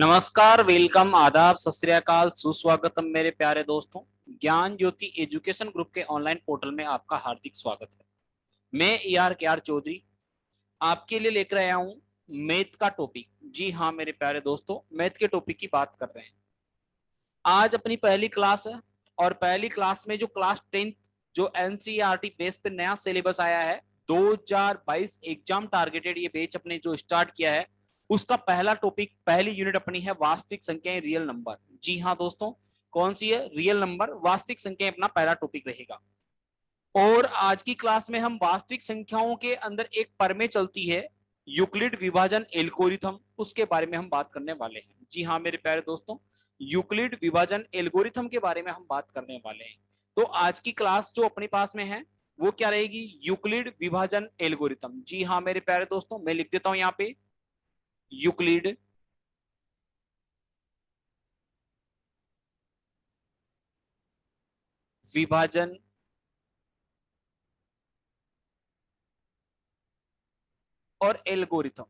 नमस्कार, वेलकम, आदाब, सत श्री अकाल, सुस्वागतम मेरे प्यारे दोस्तों। ज्ञान ज्योति एजुकेशन ग्रुप के ऑनलाइन पोर्टल में आपका हार्दिक स्वागत है। मैं AR चौधरी आपके लिए लेकर आया हूं मैथ का टॉपिक। जी हाँ मेरे प्यारे दोस्तों, मैथ के टॉपिक की बात कर रहे हैं। आज अपनी पहली क्लास है और पहली क्लास में जो क्लास 10 जो NCERT बेस पे नया सिलेबस आया है 2022 एग्जाम टारगेटेड, ये बैच अपने जो स्टार्ट किया है उसका पहला टॉपिक, पहली यूनिट अपनी है वास्तविक संख्याएं, रियल नंबर। जी हाँ दोस्तों, कौन सी है? रियल नंबर, वास्तविक संख्याएं अपना पहला टॉपिक रहेगा। और आज की क्लास में हम वास्तविक संख्याओं के अंदर एक प्रमेय चलती है यूक्लिड विभाजन एल्गोरिथम, उसके बारे में हम बात करने वाले हैं। जी हाँ मेरे प्यारे दोस्तों, यूक्लिड विभाजन एल्गोरिथम के बारे में हम बात करने वाले हैं। तो आज की क्लास जो अपने पास में है वो क्या रहेगी? यूक्लिड विभाजन एल्गोरिथम। जी हाँ मेरे प्यारे दोस्तों, मैं लिख देता हूं यहाँ पे यूक्लिड विभाजन और एल्गोरिथम।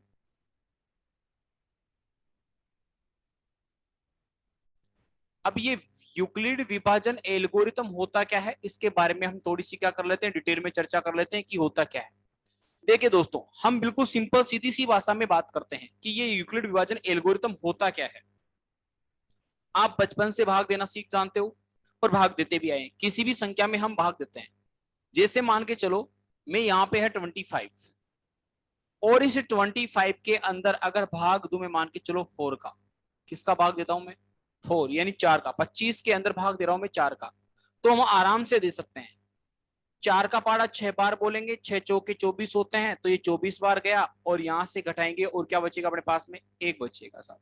अब ये यूक्लिड विभाजन एल्गोरिथम होता क्या है, इसके बारे में हम थोड़ी सी क्या कर लेते हैं, डिटेल में चर्चा कर लेते हैं कि होता क्या है। देखिए दोस्तों, हम बिल्कुल सिंपल सीधी सी भाषा में बात करते हैं कि ये यूक्लिड विभाजन एल्गोरिथम होता क्या है। आप बचपन से भाग देना सीख जानते हो और भाग देते भी आए। किसी भी संख्या में हम भाग देते हैं। जैसे मान के चलो मैं यहाँ पे है 25 और इस 25 के अंदर अगर भाग दूं मैं मान के चलो 4 का। किसका भाग देता हूं मैं? 4 यानी 4 का। 25 के अंदर भाग दे रहा हूं मैं 4 का, तो हम आराम से दे सकते हैं। 4 का पारा 6 बार बोलेंगे, 6 चौके 24 होते हैं, तो ये 24 बार गया और यहां से घटाएंगे और क्या बचेगा अपने पास में? 1 बचेगा साहब।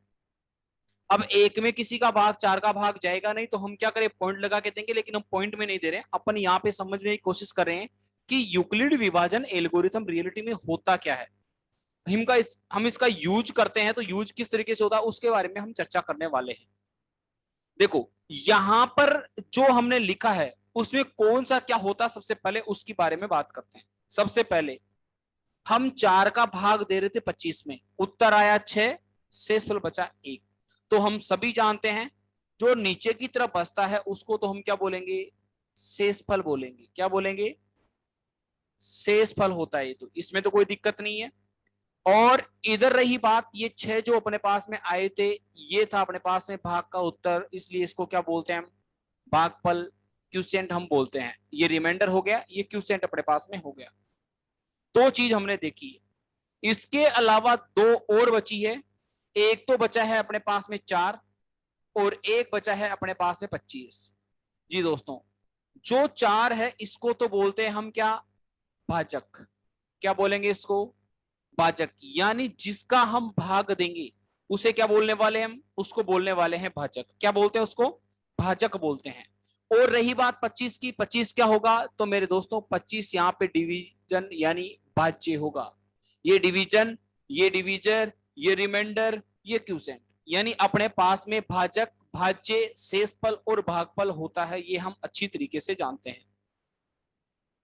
अब एक में किसी का भाग 4 का भाग जाएगा नहीं, तो हम क्या करें? पॉइंट लगा के देंगे, लेकिन हम पॉइंट में नहीं दे रहे हैं, अपन यहाँ पे समझने की कोशिश कर रहे हैं कि यूक्लिड विभाजन एल्गोरिथम रियलिटी में होता क्या है। हम इसका यूज करते हैं, तो यूज किस तरीके से होता है उसके बारे में हम चर्चा करने वाले हैं। देखो यहां पर जो हमने लिखा है उसमें कौन सा क्या होता है, सबसे पहले उसके बारे में बात करते हैं। सबसे पहले हम 4 का भाग दे रहे थे 25 में, उत्तर आया 6, शेषफल बचा 1। तो हम सभी जानते हैं जो नीचे की तरफ बचता है उसको तो हम क्या बोलेंगे? शेषफल बोलेंगे। क्या बोलेंगे? शेषफल होता है। तो इसमें तो कोई दिक्कत नहीं है। और इधर रही बात, ये 6 जो अपने पास में आए थे ये था अपने पास में भाग का उत्तर, इसलिए इसको क्या बोलते हैं हम? भागफल, क्यूसेंट हम बोलते हैं। ये रिमाइंडर हो गया, ये क्यूसेंट अपने पास में हो गया। दो चीज हमने देखी है। इसके अलावा दो और बची है। एक तो बचा है अपने पास में 4 और एक बचा है अपने पास में 25। जी दोस्तों, जो 4 है इसको तो बोलते हैं हम क्या? भाजक। क्या बोलेंगे इसको? भाजक। यानी जिसका हम भाग देंगे उसे क्या बोलने वाले हैं हम? उसको बोलने वाले हैं भाजक। क्या बोलते हैं उसको? भाजक बोलते हैं। और रही बात 25 की, 25 क्या होगा? तो मेरे दोस्तों 25 यहाँ पे डिवीजन यानी भाज्य होगा। ये डिवीजन, ये डिवीजर, ये रिमाइंडर, ये क्यूसेंट, यानी अपने पास में भाजक, भाज्य, शेषफल और भागफल होता है। ये हम अच्छी तरीके से जानते हैं।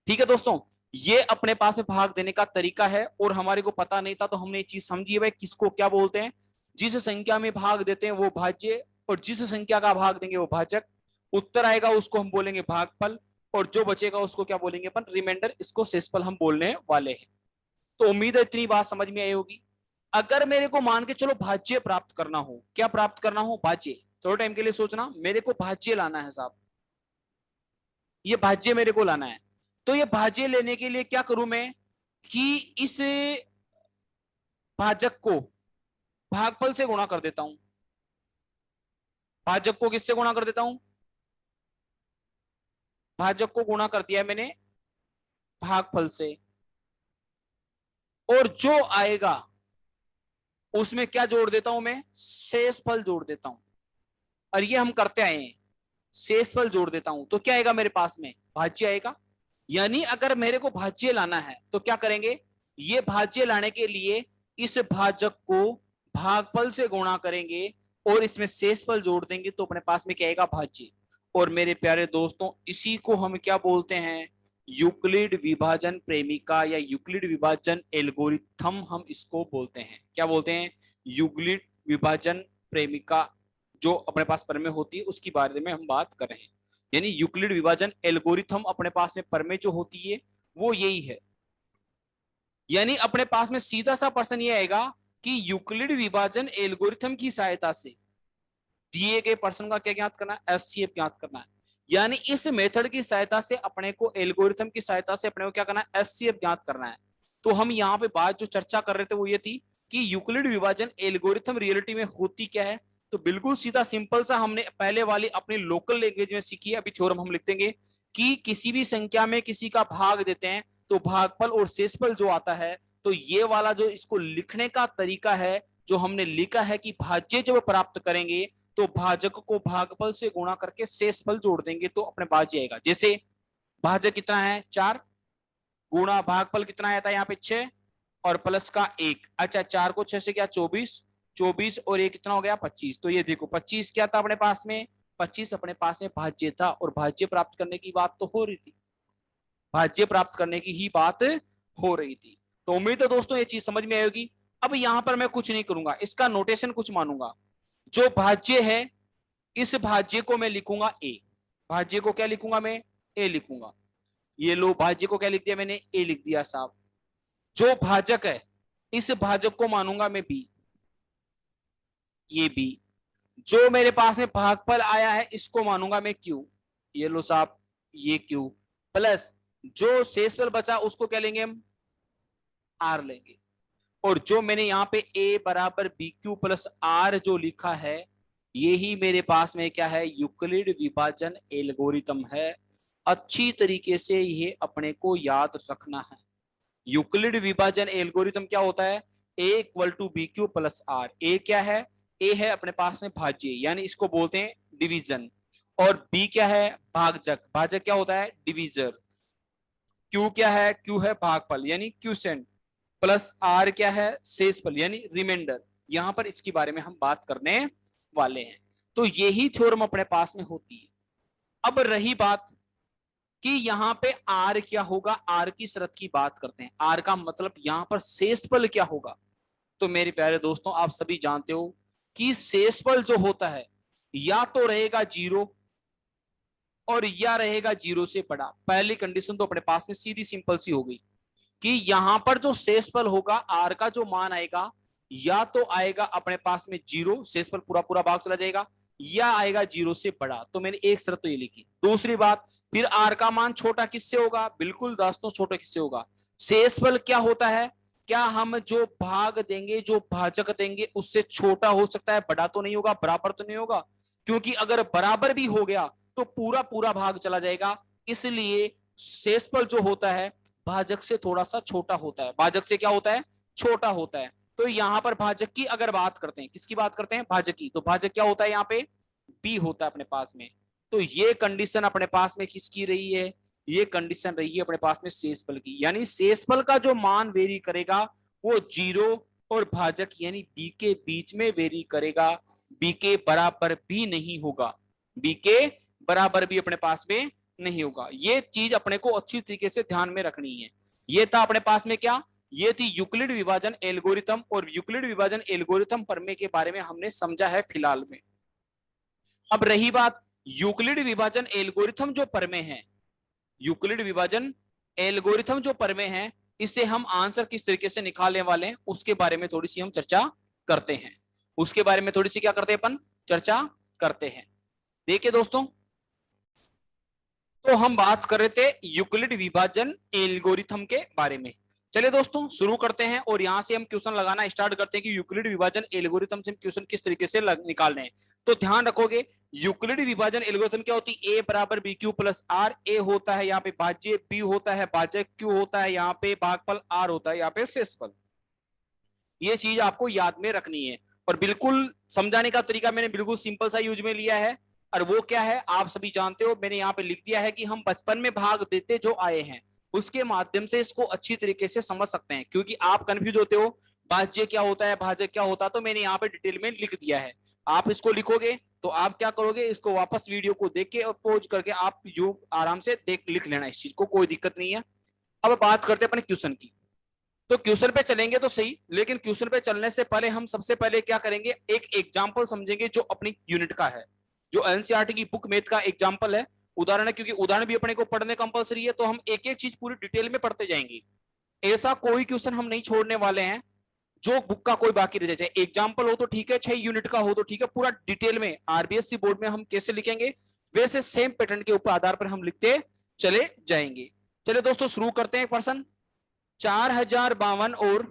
ठीक है दोस्तों, ये अपने पास में भाग देने का तरीका है और हमारे को पता नहीं था तो हमने ये चीज समझी है किसको क्या बोलते हैं। जिस संख्या में भाग देते हैं वो भाज्य और जिस संख्या का भाग देंगे वो भाजक। उत्तर आएगा उसको हम बोलेंगे भागफल और जो बचेगा उसको क्या बोलेंगे अपन? रिमाइंडर। इसको शेषफल हम बोलने वाले हैं। तो उम्मीद है इतनी बात समझ में आई होगी। अगर मेरे को मान के चलो भाज्य प्राप्त करना हो, क्या प्राप्त करना हो? भाज्य। थोड़े टाइम के लिए सोचना, मेरे को भाज्य लाना है साहब, ये भाज्य मेरे को लाना है। तो ये भाज्य लेने के लिए क्या करूं मैं कि इस भाजक को भागफल से गुणा कर देता हूं। भाजक को किससे गुणा कर देता हूं? भाजक को गुणा कर दिया मैंने भागफल से, और जो आएगा उसमें क्या जोड़ देता हूं मैं? शेषफल जोड़ देता हूं। और ये हम करते आए हैं, शेषफल जोड़ देता हूं तो क्या आएगा मेरे पास में? भाज्य आएगा। यानी अगर मेरे को भाज्य लाना है तो क्या करेंगे? ये भाज्य लाने के लिए इस भाजक को भागफल से गुणा करेंगे और इसमें शेषफल जोड़ देंगे तो अपने पास में क्या आएगा? भाज्य। और मेरे प्यारे दोस्तों, इसी को हम क्या बोलते हैं? यूक्लिड विभाजन प्रेमिका या यूक्लिड विभाजन एल्गोरिथम हम इसको बोलते हैं। क्या बोलते हैं? यूक्लिड विभाजन प्रेमिका जो अपने पास परमे होती है उसकी बारे में हम बात कर रहे हैं। यानी यूक्लिड विभाजन एल्गोरिथम अपने पास में परमे जो होती है वो यही है। यानी अपने पास में सीधा सा प्रश्न ये आएगा कि यूक्लिड विभाजन एल्गोरिथम की सहायता से दिए गए प्रश्न का क्या ज्ञात करना है, एचसीएफ ज्ञात करना है। यानी इस मेथड की सहायता से अपने को, एल्गोरिथम की सहायता से अपने को क्या करना है, एचसीएफ ज्ञात करना है। तो हम यहाँ पे बात जो चर्चा कर रहे थे वो ये थी कि यूक्लिड विभाजन एल्गोरिथम रियलिटी में होती क्या है। तो बिल्कुल सीधा सिंपल सा हमने पहले वाली अपनी लोकल लैंग्वेज में सीखी है। अभी थ्योरम हम लिख देंगे कि किसी भी संख्या में किसी का भाग देते हैं तो भागफल और शेषफल जो आता है, तो ये वाला जो इसको लिखने का तरीका है जो हमने लिखा है कि भाज्य जब प्राप्त करेंगे तो भाजक को भागफल से गुणा करके शेषफल जोड़ देंगे तो अपने पास जाएगा। जैसे भाजक कितना है 4 गुणा भागफल कितना आता है यहाँ पे 6 और प्लस का 1। अच्छा 4 को 6 से क्या 24, 24 और ये कितना हो गया 25। तो ये देखो 25 क्या था अपने पास में, 25 अपने पास में भाज्य था और भाज्य प्राप्त करने की बात तो हो रही थी, भाज्य प्राप्त करने की ही बात हो रही थी। तो उम्मीद है दोस्तों ये चीज समझ में आएगी। अब यहां पर मैं कुछ नहीं करूंगा, इसका नोटेशन कुछ मानूंगा। जो भाज्य है इस भाज्य को मैं लिखूंगा ए, भाज्य को क्या लिखूंगा मैं, ए लिखूंगा। ये लो भाज्य को क्या लिख दिया मैंने, ए लिख दिया साहब। जो भाजक है इस भाजक को मानूंगा मैं बी, ये बी। जो मेरे पास में भागफल आया है इसको मानूंगा मैं क्यू, ये लो साहब ये क्यू। प्लस जो शेषफल बचा उसको क्या लेंगे हम, आर लेंगे। और जो मैंने यहाँ पे a बराबर बी क्यू प्लस आर जो लिखा है यही मेरे पास में क्या है, यूक्लिड विभाजन एल्गोरिथम है। अच्छी तरीके से ये अपने को याद रखना है। यूक्लिड विभाजन एल्गोरिथम क्या होता है, a equal to B Q plus R. A क्या है, ए है अपने पास में भाज्य यानी इसको बोलते हैं डिवीजन, और बी क्या है भागजक, भाजक क्या होता है डिवीजर। क्यू क्या है, क्यू है भागफल यानी क्यूसेंट, प्लस आर क्या है शेषफल यानी रिमाइंडर। यहां पर इसके बारे में हम बात करने वाले हैं। तो यही थ्योरम अपने पास में होती है। अब रही बात कि यहां पे आर क्या होगा, आर की शर्त की बात करते हैं। आर का मतलब यहां पर शेषफल क्या होगा। तो मेरे प्यारे दोस्तों आप सभी जानते हो कि शेषफल जो होता है या तो रहेगा 0 और या रहेगा 0 से बड़ा। पहली कंडीशन तो अपने पास में सीधी सिंपल सी हो गई कि यहां पर जो शेषफल होगा आर का जो मान आएगा या तो आएगा अपने पास में 0, शेषफल पूरा पूरा भाग चला जाएगा, या आएगा 0 से बड़ा। तो मैंने एक शर्त तो ये लिखी। दूसरी बात, फिर आर का मान छोटा किससे होगा, बिल्कुल दोस्तों छोटा किससे होगा, शेषफल क्या होता है, क्या हम जो भाग देंगे जो भाजक देंगे उससे छोटा हो सकता है, बड़ा तो नहीं होगा, बराबर तो नहीं होगा। क्योंकि अगर बराबर भी हो गया तो पूरा पूरा भाग चला जाएगा। इसलिए शेषफल जो होता है भाजक से थोड़ा सा छोटा होता है, भाजक से क्या होता है छोटा होता है। तो यहां पर भाजक की अगर बात करते हैं, किसकी बात करते हैं भाजक की, तो भाजक क्या होता है यहाँ पे बी होता है अपने पास में। तो ये कंडीशन अपने पास में किसकी रही है, ये कंडीशन रही है अपने पास में शेषफल की। यानी शेषफल का जो मान वेरी करेगा वो 0 और भाजक यानी बी के बीच में वेरी करेगा, बी के बराबर भी नहीं होगा, बी के बराबर भी अपने पास में नहीं होगा। ये चीज अपने को अच्छी तरीके से ध्यान में रखनी है। ये था अपने पास में क्या, ये थी यूक्लिड विभाजन एल्गोरिथम, और यूक्लिड विभाजन एल्गोरिथम प्रमेय के बारे में हमने समझा है फिलहाल में। अब रही बात यूक्लिड विभाजन एल्गोरिथम जो प्रमेय है, यूक्लिड विभाजन एल्गोरिथम जो प्रमेय है इससे हम आंसर किस तरीके से निकालने वाले हैं उसके बारे में थोड़ी सी हम चर्चा करते हैं। उसके बारे में थोड़ी सी क्या करते हैं अपन, चर्चा करते हैं। देखिए दोस्तों, तो हम बात कर रहे थे यूक्लिड विभाजन एल्गोरिथम के बारे में। चलिए दोस्तों शुरू करते हैं और यहां से हम क्वेश्चन लगाना स्टार्ट करते हैं कि यूक्लिड विभाजन एल्गोरिथम से हम क्वेश्चन किस तरीके से निकालने हैं। तो ध्यान रखोगे यूक्लिड विभाजन एल्गोरिथम क्या होती है, ए बराबर बी क्यू प्लस आर। ए होता है यहाँ पे भाज्य, बी होता है भाजक, क्यू होता है यहाँ पे भागफल, आर होता है यहाँ पे शेषफल। ये चीज आपको याद में रखनी है और बिल्कुल समझाने का तरीका मैंने बिल्कुल सिंपल सा यूज में लिया है। और वो क्या है आप सभी जानते हो, मैंने यहाँ पे लिख दिया है कि हम बचपन में भाग देते जो आए हैं उसके माध्यम से इसको अच्छी तरीके से समझ सकते हैं। क्योंकि आप कंफ्यूज होते हो भाज्य क्या होता है भाजक क्या होता है, तो मैंने यहाँ पे डिटेल में लिख दिया है। आप इसको लिखोगे तो आप क्या करोगे, इसको वापस वीडियो को देख के और पॉज करके आप जो आराम से देख लिख लेना, इस चीज को कोई दिक्कत नहीं है। अब बात करते हैं अपने क्वेश्चन की। तो क्वेश्चन पे चलेंगे तो सही, लेकिन क्वेश्चन पे चलने से पहले हम सबसे पहले क्या करेंगे, एक एग्जांपल समझेंगे जो अपनी यूनिट का है, जो एनसीईआरटी की बुक मैथ का एग्जांपल है, उदाहरण है, क्योंकि उदाहरण भी अपने को पढ़ने कंपलसरी है, तो हम एक एक चीज पूरी डिटेल में पढ़ते जाएंगे। ऐसा कोई क्वेश्चन हम नहीं छोड़ने वाले हैं जो बुक का कोई बाकी रह जाए। एग्जाम्पल हो तो ठीक है, 6 यूनिट का हो तो ठीक है, पूरा डिटेल में आरबीएससी बोर्ड में हम कैसे लिखेंगे वैसे सेम पैटर्न के ऊपर आधार पर हम लिखते चले जाएंगे। चलिए दोस्तों शुरू करते हैं क्वेश्चन। 4052 और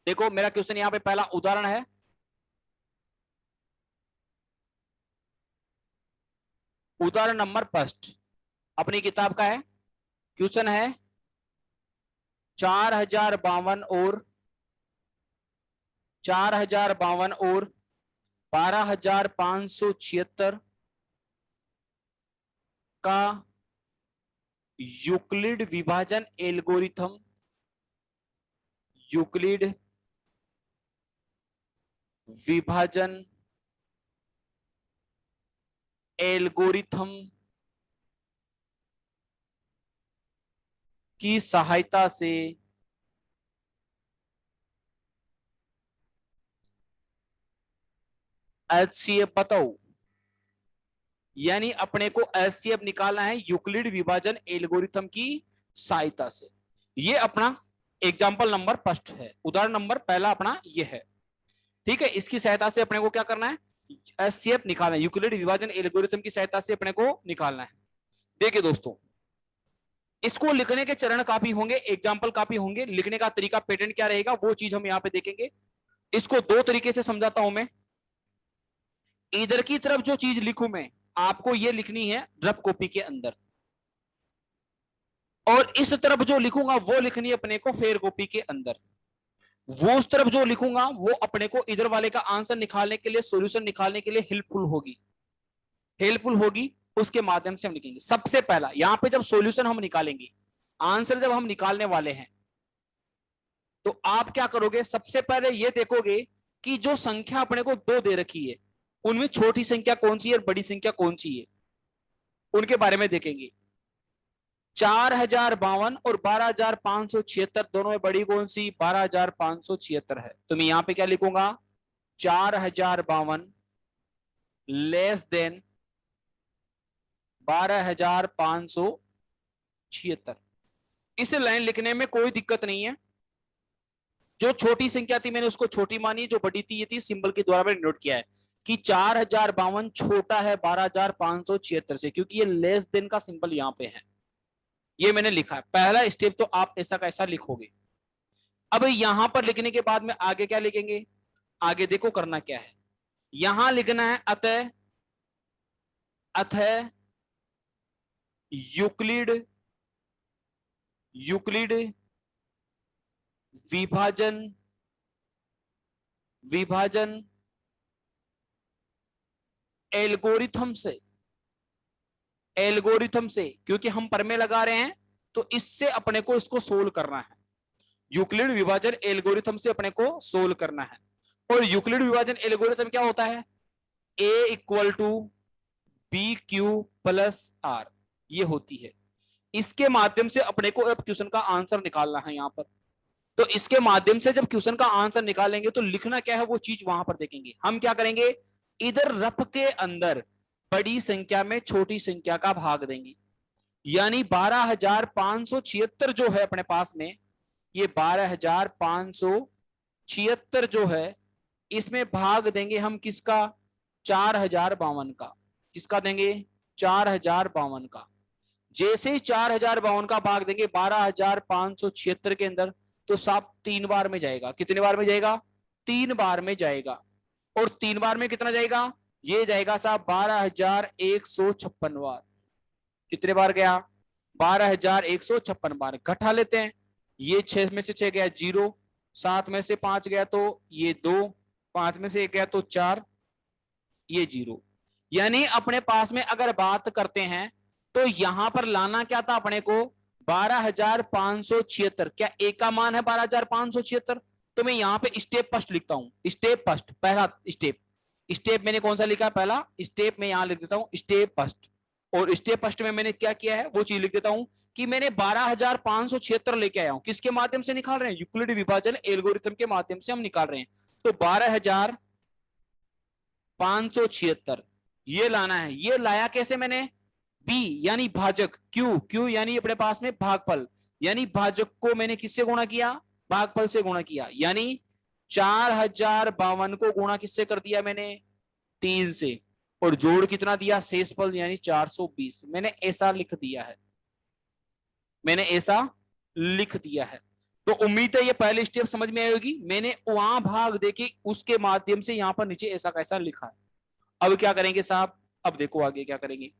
देखो मेरा क्वेश्चन यहां पे पहला उदाहरण है, उदाहरण नंबर फर्स्ट अपनी किताब का है। क्वेश्चन है 4052 और 12576 का यूक्लिड विभाजन एल्गोरिथम, यूक्लिड विभाजन एल्गोरिथम की सहायता से एचसीएफ बताओ। यानी अपने को एचसीएफ निकालना है यूक्लिड विभाजन एल्गोरिथम की सहायता से। ये अपना एग्जाम्पल नंबर फर्स्ट है, उदाहरण नंबर पहला अपना ये है, ठीक है। इसकी सहायता से अपने को क्या करना है, एचसीएफ निकालना है, यूक्लिड विभाजन एल्गोरिथम की सहायता से अपने को निकालना है। देखिए दोस्तों, इसको लिखने के चरण काफी होंगे, एग्जाम्पल काफी होंगे, लिखने का तरीका पैटर्न क्या रहेगा वो चीज हम यहां पे देखेंगे। इसको दो तरीके से समझाता हूं मैं। इधर की तरफ जो चीज लिखूं मैं, आपको ये लिखनी है रफ कॉपी के अंदर, और इस तरफ जो लिखूंगा वो लिखनी है अपने को फेयर कॉपी के अंदर। वो उस तरफ जो लिखूंगा वो अपने को इधर वाले का आंसर निकालने के लिए, सॉल्यूशन निकालने के लिए हेल्पफुल होगी, उसके माध्यम से हम लिखेंगे। सबसे पहला यहां पे जब सॉल्यूशन हम निकालेंगे, आंसर जब हम निकालने वाले हैं, तो आप क्या करोगे, सबसे पहले ये देखोगे कि जो संख्या अपने को दो दे रखी है उनमें छोटी संख्या कौन सी है और बड़ी संख्या कौन सी है, उनके बारे में देखेंगे। 4052 और 12576 दोनों में बड़ी कौन सी, 12576 है। तो मैं यहां पे क्या लिखूंगा, 4052 लेस देन 12576। इसे लाइन लिखने में कोई दिक्कत नहीं है। जो छोटी संख्या थी मैंने उसको छोटी मानी, जो बड़ी थी ये थी, सिंबल के द्वारा मैंने नोट किया है कि 4052 छोटा है 12576 से, क्योंकि ये लेस देन का सिंबल यहां पे है, ये मैंने लिखा है। पहला स्टेप तो आप ऐसा कैसा लिखोगे। अब यहां पर लिखने के बाद में आगे क्या लिखेंगे, आगे देखो करना क्या है, यहां लिखना है अतः यूक्लिड विभाजन एल्गोरिथम से, क्योंकि हम पर में लगा रहे हैं तो इससे अपने को इसको सोल्व करना है। यूक्लिड विभाजन एल्गोरिथम से अपने को सोल्व करना है। और यूक्लिड विभाजन एल्गोरिथम क्या होता है, a equal to B Q plus R, ये होती है। इसके माध्यम से अपने को अब क्वेश्चन का आंसर निकालना है यहां पर। तो इसके माध्यम से जब क्वेश्चन का आंसर निकालेंगे तो लिखना क्या है वो चीज वहां पर देखेंगे। हम क्या करेंगे, इधर रफ के अंदर बड़ी संख्या में छोटी संख्या का भाग देंगे, यानी 12576 जो है अपने पास में, ये 12576 जो है इसमें भाग देंगे हम किसका, 4052 का। किसका देंगे, 4052 का। जैसे ही 4052 का भाग देंगे 12576 के अंदर, तो साफ 3 बार में जाएगा। कितने बार में जाएगा, 3 बार में जाएगा। और 3 बार में कितना जाएगा, ये जाएगा साहब 12156 बार। कितने बार गया, 12156 बार। घटा लेते हैं, ये 6 में से 6 गया 0, 7 में से 5 गया तो ये 2, 5 में से 1 गया तो 4, ये 0। यानी अपने पास में अगर बात करते हैं तो यहां पर लाना क्या था अपने को, 12576। क्या एक का मान है 12576, तो मैं यहां पे स्टेप फर्स्ट लिखता हूं। स्टेप फर्स्ट, पहला स्टेप मैंने कौन सा लिखा है, पहला स्टेप में यहां लिख देता हूं, स्टेप फर्स्ट। और स्टेप फर्स्ट में मैंने क्या किया है वो चीज लिख देता हूं कि मैंने 12,576 लेके आया हूं। किसके माध्यम से निकाल रहे हैं? यूक्लिड विभाजन एल्गोरिथम के माध्यम से हम निकाल रहे हैं। तो 12,576 ये लाना है। ये लाया कैसे मैंने? बी यानी भाजक, क्यू क्यू यानी अपने पास में भागफल, यानी भाजक को मैंने किससे गुणा किया? भागफल से गुणा किया, यानी 4,052 को गुणा किससे कर दिया मैंने? 3 से। और जोड़ कितना दिया? शेषफल यानी 420। मैंने ऐसा लिख दिया है, मैंने ऐसा लिख दिया है। तो उम्मीद है ये पहली स्टेप समझ में आई होगी। मैंने वहां भाग देके उसके माध्यम से यहां पर नीचे ऐसा कैसा लिखा है। अब क्या करेंगे साहब? अब देखो आगे क्या करेंगे।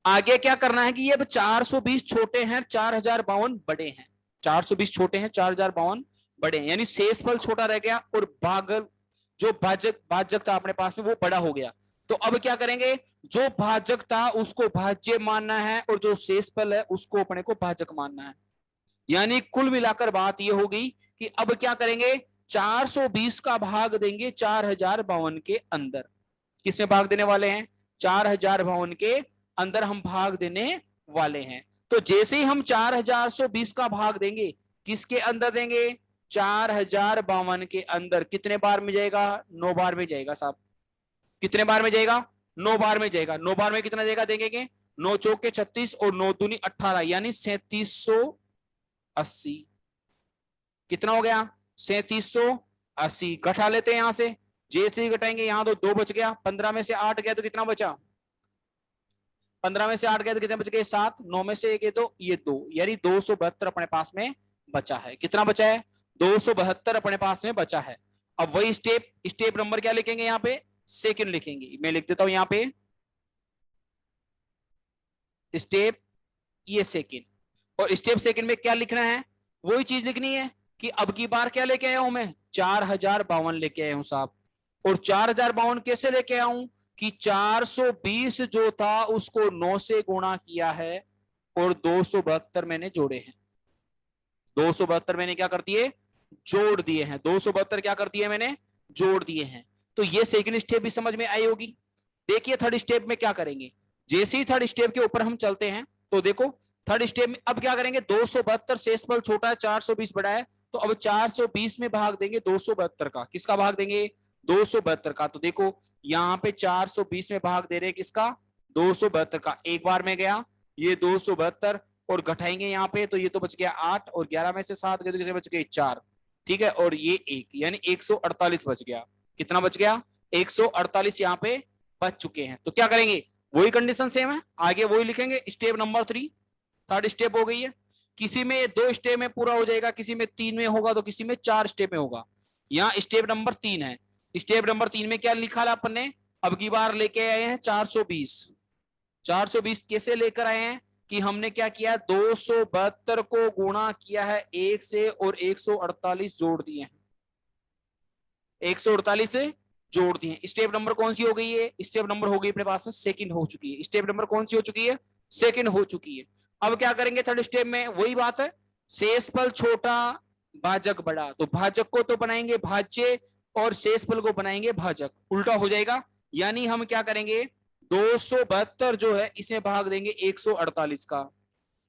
आगे क्या करना है कि ये 420 छोटे हैं, 4,052 बड़े हैं। 420 छोटे हैं, 4,052 बड़े हैं, यानी शेषफल छोटा रह गया और भागल जो भाजक था अपने पास में वो बड़ा हो गया। तो अब क्या करेंगे? जो भाजक था उसको भाज्य मानना है और जो शेषफल है उसको अपने को भाजक मानना है। यानी कुल मिलाकर बात यह होगी कि अब क्या करेंगे? 420 का भाग देंगे 4,052 के अंदर। किसमें भाग देने वाले हैं? 4,052 के अंदर हम भाग देने वाले हैं। तो जैसे ही हम 4,120 का भाग देंगे, किसके अंदर देंगे? 4,052 के अंदर। कितने बार में जाएगा? 9 बार में जाएगा साहब। कितने बार में जाएगा? 9 बार में जाएगा। 9 बार में कितना जाएगा देंगे? 9 चौके 36 और 9 दूनी 18 यानी 3780। कितना हो गया? 3780। घटा लेते हैं यहां से, जैसे ही घटाएंगे यहां तो 2 बच गया, 15 में से 8 गया तो कितना बचा? 15 में से 8 गया तो कितने बच गए? 7। 9 में से 1 है तो ये 2, यानी 272 अपने पास में बचा है। कितना बचा है? 272 अपने पास में बचा है। अब वही स्टेप नंबर क्या लिखेंगे यहाँ पे? सेकंड लिखेंगे। मैं लिख देता हूं यहाँ पे स्टेप ये सेकंड। और स्टेप सेकंड में क्या लिखना है? वही चीज लिखनी है कि अब की बार क्या लेके आया हूं मैं? 4,052 लेके आया हूं साहब। और 4,052 कैसे लेके आया हूं कि 420 जो था उसको 9 से गुणा किया है और 272 मैंने जोड़े हैं। 272 मैंने क्या कर दिए? जोड़ दिए हैं। 272 क्या कर दिए मैंने? जोड़ दिए हैं। तो ये सेकंड स्टेप भी समझ में आई होगी। देखिए थर्ड स्टेप में क्या करेंगे। जैसे ही थर्ड स्टेप के ऊपर हम चलते हैं तो देखो थर्ड स्टेप में अब क्या करेंगे? 272 शेषफल छोटा है, 420 बड़ा है, तो अब 420 में भाग देंगे 272 का। किसका भाग देंगे? 272 का। तो देखो यहाँ पे 420 में भाग दे रहे हैं किसका? 272 का। एक बार में गया ये 272 और घटाएंगे यहाँ पे तो ये तो बच गया 8 और 11 में से 7 गए तो कितने बच गए? 4। ठीक है, और ये 1 यानी 148 बच गया। कितना बच गया? 148 यहाँ पे बच चुके हैं। तो क्या करेंगे? वही कंडीशन सेम है, आगे वही लिखेंगे। स्टेप नंबर 3 थर्ड स्टेप हो गई है। किसी में 2 स्टेप में पूरा हो जाएगा, किसी में 3 में होगा तो किसी में 4 स्टेप में होगा। यहाँ स्टेप नंबर 3 है। स्टेप नंबर 3 में क्या लिखा था अपन ने? अब की बार लेके आए हैं 420। 420 कैसे लेकर आए हैं कि हमने क्या किया? 272 को गुणा किया है 1 से और 148 जोड़ दिए हैं। 148 से जोड़ दिए। स्टेप नंबर कौन सी हो गई है? स्टेप नंबर हो गई अपने पास में सेकंड हो चुकी है। स्टेप नंबर कौन सी हो चुकी है? सेकंड हो चुकी है। अब क्या करेंगे थर्ड स्टेप में? वही बात है, शेषफल छोटा भाजक बड़ा। तो भाजक को तो बनाएंगे भाज्य और शेषफल को बनाएंगे भाजक, उल्टा हो जाएगा। यानी हम क्या करेंगे? 272 जो है इसमें भाग देंगे 148 का।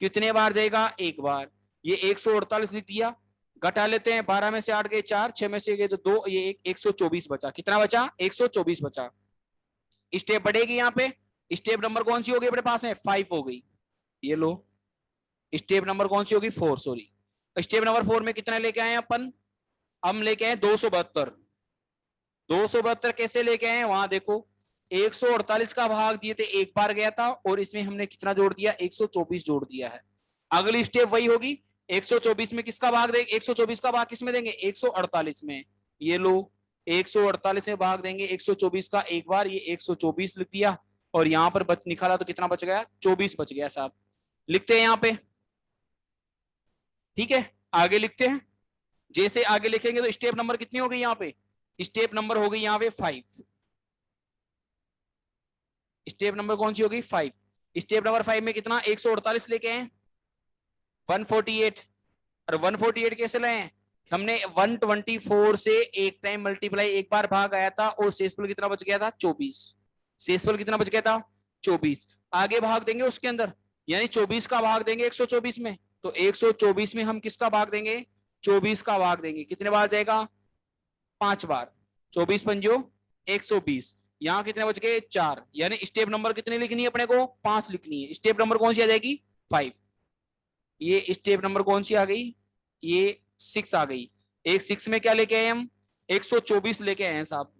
कितने बार जाएगा? एक बार। ये 148 लिख दिया। घटा लेते हैं, 12 में से 8 गए 4, 6 में से गए तो 2, ये 124 बचा। कितना बचा? 124 बचा। स्टेप बढ़ेगी यहाँ पे। स्टेप नंबर कौन सी होगी अपने पास में? 5 हो गई। ये लो स्टेप नंबर कौन सी होगी? 4 सॉरी। स्टेप नंबर 4 में कितना लेके आए अपन? हम लेके आए 272। 272 कैसे लेके आए? वहां देखो 148 का भाग दिए थे, एक बार गया था और इसमें हमने कितना जोड़ दिया? 124 जोड़ दिया है। अगली स्टेप वही होगी। 124 में किसका भाग देंगे? 124 का भाग किस में देंगे? 148 में। ये लो 148 में भाग देंगे 124 का एक बार, ये 124 लिख दिया और यहां पर बच निकाला तो कितना बच गया? 24 बच गया साहब। लिखते हैं यहां पे। ठीक है, आगे लिखते हैं। जैसे आगे लिखेंगे तो स्टेप नंबर कितनी हो गई यहाँ पे? स्टेप नंबर हो गई यहाँ पे 5। स्टेप नंबर कौन सी होगी? 5। स्टेप नंबर 5 में कितना? 148 लेके आए 148। और 148 कैसे लाए? हमने 124 से एक टाइम मल्टीप्लाई, एक बार भाग आया था और शेषफल कितना बच गया था? 24। शेषफल कितना बच गया था? 24। आगे भाग देंगे उसके अंदर, यानी 24 का भाग देंगे 124 में, तो 124 में हम किसका भाग देंगे, 24 का भाग देंगे, कितने बार जाएगा, 5 बार, 24 पंजो 120, यहाँ कितने बच गए, 4, यानी स्टेप नंबर कितनी लिखनी है अपने को, 5 लिखनी है। स्टेप नंबर कौन सी आ जाएगी, 5। ये स्टेप नंबर कौन सी आ गई, ये 6 आ गई। एक 6 में क्या लेके आए हम, 124 लेके आए हैं साहब,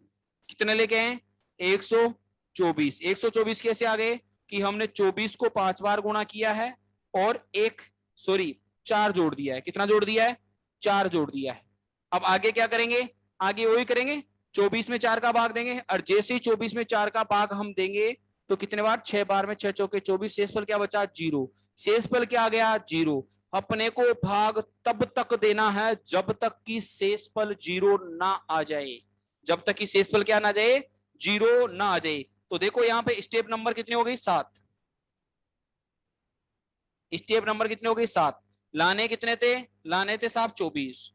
कितने लेके आए, 124। 124 कैसे आ गए, कि हमने 24 को 5 बार गुणा किया है और एक सॉरी 4 जोड़ दिया है, कितना जोड़ दिया है, 4 जोड़ दिया है। अब आगे क्या करेंगे, आगे वही करेंगे, 24 में 4 का भाग देंगे, और जैसे ही 24 में 4 का भाग हम देंगे तो कितने बार, 6 बार में 6 चौके 24, शेषफल क्या बचा, 0। शेषफल क्या आ गया, 0। अपने को भाग तब तक देना है जब तक कि शेषफल 0 ना आ जाए, जब तक कि शेषफल क्या ना जाए, 0 ना आ जाए। तो देखो यहाँ पे स्टेप नंबर कितनी हो गई, 7। स्टेप नंबर कितने हो गई, 7। लाने कितने थे, लाने थे साहब 24।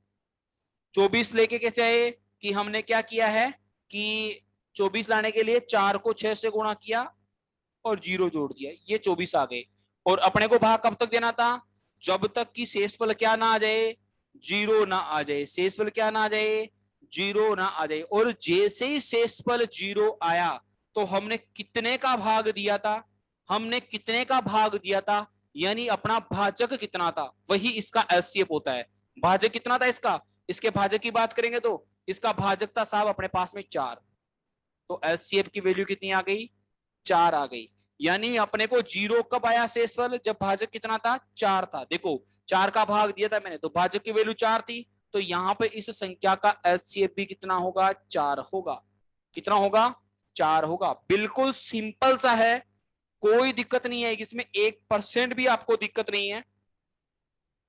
24 लेके कैसे आए, कि हमने क्या किया है कि 24 लाने के लिए 4 को 6 से गुणा किया और 0 जोड़ दिया, ये 24 आ गए। और अपने को भाग कब तक देना था, जब तक कि शेषफल क्या ना आ जाए, 0 ना आ जाए। शेषफल क्या ना आ जाए, 0 ना आ जाए। और जैसे ही शेषफल 0 आया तो हमने कितने का भाग दिया था, हमने कितने का भाग दिया था, यानी अपना भाजक कितना था, वही इसका एचसीएफ होता है। भाजक कितना था इसका, इसके भाजक की बात करेंगे तो इसका भाजक था साहब अपने पास में 4, तो एचसीएफ की वैल्यू कितनी आ गई, 4 आ गई। यानी अपने को 0 कब आया शेषफल, जब भाजक कितना था, 4 था। देखो 4 का भाग दिया था मैंने, तो भाजक की वैल्यू 4 थी, तो यहाँ पे इस संख्या का एचसीएफ भी कितना होगा, 4 होगा। कितना होगा, 4 होगा। बिल्कुल सिंपल सा है, कोई दिक्कत नहीं है इसमें, 1% भी आपको दिक्कत नहीं है।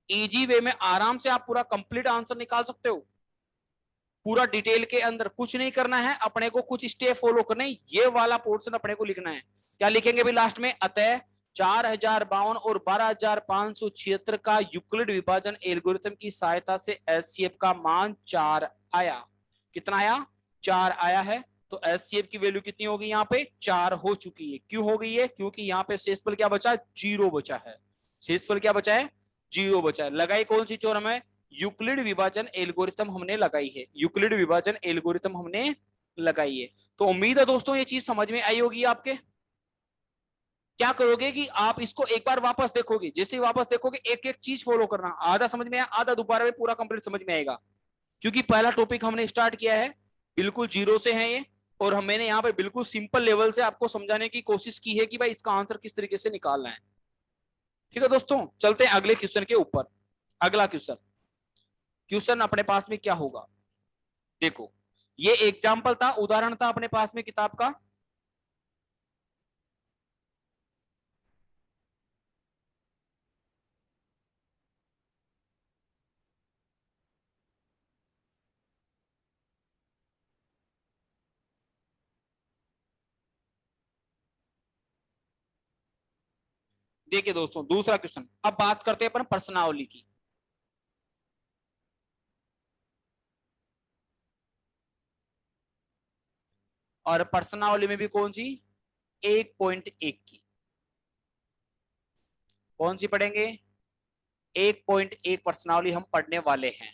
इजी वे में आराम से आप पूरा कंप्लीट आंसर निकाल सकते हो, पूरा डिटेल के अंदर। कुछ नहीं करना है अपने को, कुछ स्टेप फॉलो करने, ये वाला पोर्शन अपने को लिखना है। क्या लिखेंगे भी लास्ट में, अतः 4052 और 12576 का यूक्लिड विभाजन एल्गोरिथम की सहायता से एचसीएफ का मान 4 आया। कितना आया, 4 आया है। तो एचसीएफ की वैल्यू कितनी होगी, यहाँ पे 4 हो चुकी है। क्यों हो गई है, क्योंकि यहाँ पे शेषफल क्या बचा, 0 बचा है। शेषफल क्या बचा है, 0 बचा है। लगाई कौन सी थ्योरम है, यूक्लिड विभाजन एल्गोरिथम हमने लगाई है, यूक्लिड विभाजन एल्गोरिथम हमने लगाई है। तो उम्मीद है दोस्तों ये चीज समझ में आई होगी आपके। क्या करोगे कि आप इसको एक बार वापस देखोगे, जैसे ही वापस देखोगे एक एक चीज फॉलो करना, आधा समझ में आया, आधा दोबारा में पूरा कंप्लीट समझ में आएगा। क्योंकि पहला टॉपिक हमने स्टार्ट किया है बिल्कुल 0 से है ये, और मैंने यहाँ पे बिल्कुल सिंपल लेवल से आपको समझाने की कोशिश की है कि भाई इसका आंसर किस तरीके से निकालना है। ठीक है दोस्तों, चलते हैं अगले क्वेश्चन के ऊपर। अगला क्वेश्चन, क्वेश्चन अपने पास में क्या होगा, देखो ये एग्जाम्पल था, उदाहरण था अपने पास में किताब का। देखिए दोस्तों दूसरा क्वेश्चन, अब बात करते हैं अपन प्रश्नावली की। और प्रश्नावली में भी कौन सी, 1.1 की, कौन सी पढ़ेंगे, 1.1 प्रश्नावली हम पढ़ने वाले हैं।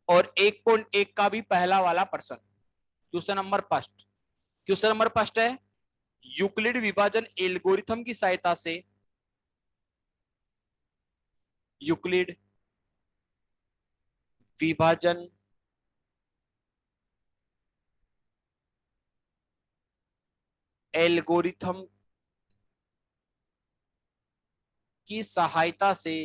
और 1.1 का भी पहला वाला प्रश्न, question number first, question number first है, यूक्लिड विभाजन एल्गोरिथम की सहायता से, यूक्लिड विभाजन एल्गोरिथम की सहायता से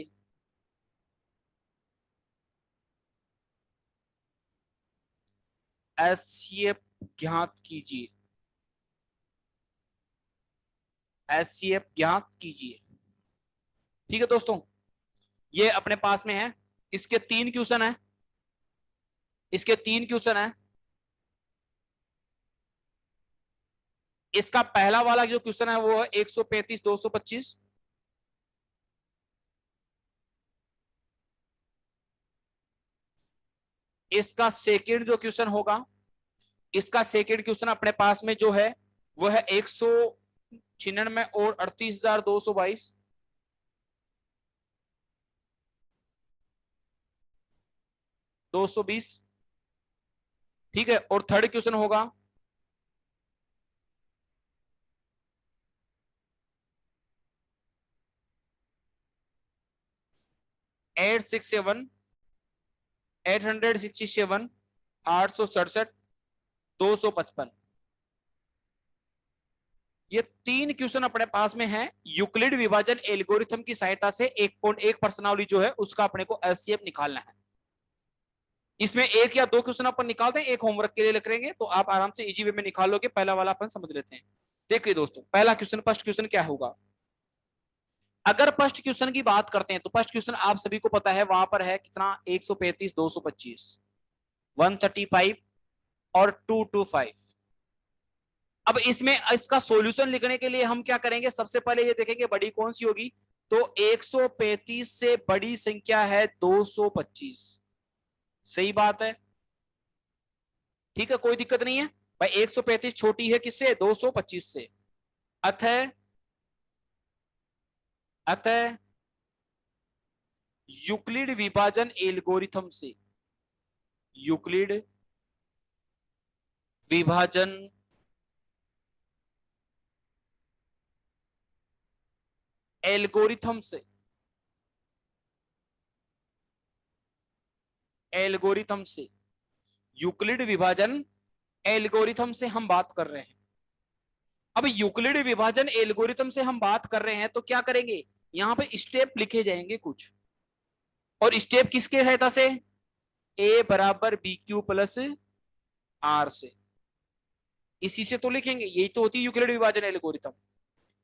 एचसीएफ ज्ञात कीजिए, एचसीएफ ज्ञात कीजिए। ठीक है दोस्तों, ये अपने पास में है, इसके 3 क्वेश्चन है, इसके 3 क्वेश्चन है। इसका पहला वाला जो क्वेश्चन है वो है 135 225, इसका सेकंड जो क्वेश्चन होगा, इसका सेकंड क्वेश्चन अपने पास में जो है वो है 96 और 38,222, 220। ठीक है, और थर्ड क्वेश्चन होगा 867, 867, 867, 255। ये तीन क्वेश्चन अपने पास में है। यूक्लिड विभाजन एल्गोरिथम की सहायता से 1.1 प्रश्नावली जो है उसका अपने को एलसीएम निकालना है। इसमें एक या दो क्वेश्चन अपन निकाल दें, एक होमवर्क के लिए लिखेंगे तो आप आराम से इजी वे में निकाल लोगे। पहला वाला अपन समझ लेते हैं। देखिए दोस्तों, पहला क्वेश्चन, फर्स्ट क्वेश्चन क्या होगा। अगर फर्स्ट क्वेश्चन की बात करते हैं तो फर्स्ट क्वेश्चन आप सभी को पता है, वहां पर है कितना, 135, 225, 135 और 225। अब इसमें इसका सॉल्यूशन लिखने के लिए हम क्या करेंगे, सबसे पहले ये देखेंगे बड़ी कौन सी होगी। तो 135 से बड़ी संख्या है 225। सही बात है, ठीक है, कोई दिक्कत नहीं है भाई। 135 छोटी है किससे, 225 से। अतः अतः यूक्लिड विभाजन एल्गोरिथम से, यूक्लिड विभाजन एल्गोरिथम से, एल्गोरिथम से, यूक्लिड विभाजन एल्गोरिथम से हम बात कर रहे हैं। अब यूक्लिड विभाजन एल्गोरिथम से हम बात कर रहे हैं तो क्या करेंगे, यहां पे स्टेप लिखे जाएंगे कुछ, और स्टेप किसके सहायता से, ए बराबर बी क्यू प्लस आर से, इसी से तो लिखेंगे। यही तो होती है यूक्लिड विभाजन एल्गोरिथम।